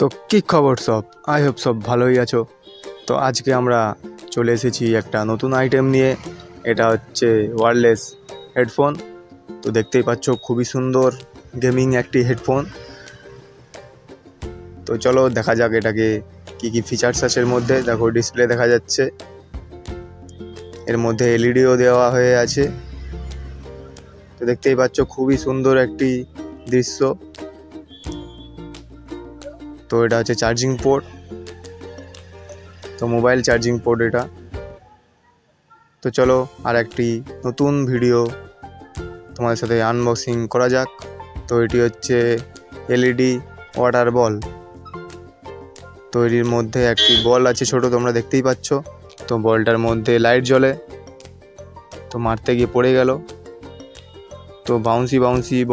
তো কি খবর সব? আই হোপ সব ভালোই আছো। তো আজকে আমরা চলে এসেছি একটা নতুন আইটেম নিয়ে। এটা হচ্ছে ওয়্যারলেস হেডফোন। তো দেখতেই পাচ্ছ খুবই সুন্দর গেমিং একটি হেডফোন। তো চলো দেখা যাক এটাকে কি কি ফিচার্স আছে এর মধ্যে। দেখো ডিসপ্লে দেখা যাচ্ছে, এর মধ্যে এলইডিও দেওয়া হয়ে আছে। তো দেখতেই পাচ্ছ খুবই সুন্দর একটি দৃশ্য। তো এটা হচ্ছে চার্জিং পোর্ট, তো মোবাইল চার্জিং পোর্ট এটা। তো চলো আর একটি নতুন ভিডিও তোমাদের সাথে আনবক্সিং করা যাক। তো এটি হচ্ছে এলইডি ওয়াটার বল। তো এটির মধ্যে একটি বল আছে ছোট, তোমরা দেখতেই পাচ্ছ। তো বলটার মধ্যে লাইট জ্বলে, তো মারতে গিয়ে পড়ে গেল। তো বাউন্সি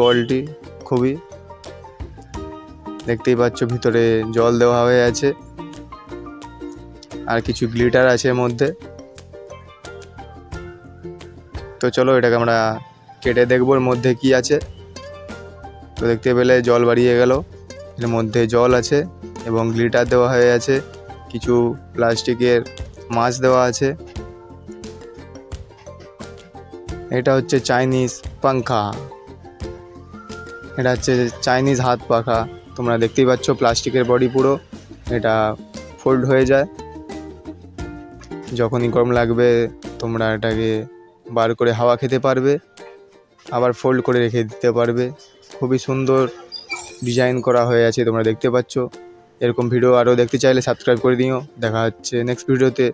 বলটি খুবই, দেখতেই পাচ্ছ ভিতরে জল দেওয়া হয়ে আছে আর কিছু গ্লিটার আছে এর মধ্যে। তো চলো এটাকে আমরা কেটে দেখবো এর মধ্যে কি আছে। তো দেখতে পেলে জল বাড়িয়ে গেল, এর মধ্যে জল আছে এবং গ্লিটার দেওয়া হয়ে আছে, কিছু প্লাস্টিকের মাছ দেওয়া আছে। এটা হচ্ছে চাইনিজ পাংখা, এটা হচ্ছে চাইনিজ হাত পাখা। তোমরা দেখতেই পাচ্ছ প্লাস্টিকের বডি পুরো, এটা ফোল্ড হয়ে যায়। যখনই গরম লাগবে তোমরা এটাকে বার করে হাওয়া খেতে পারবে, আবার ফোল্ড করে রেখে দিতে পারবে। খুবই সুন্দর ডিজাইন করা হয়ে আছে, তোমরা দেখতে পাচ্ছ। এরকম ভিডিও আরও দেখতে চাইলে সাবস্ক্রাইব করে দিও। দেখা হচ্ছে নেক্সট ভিডিওতে।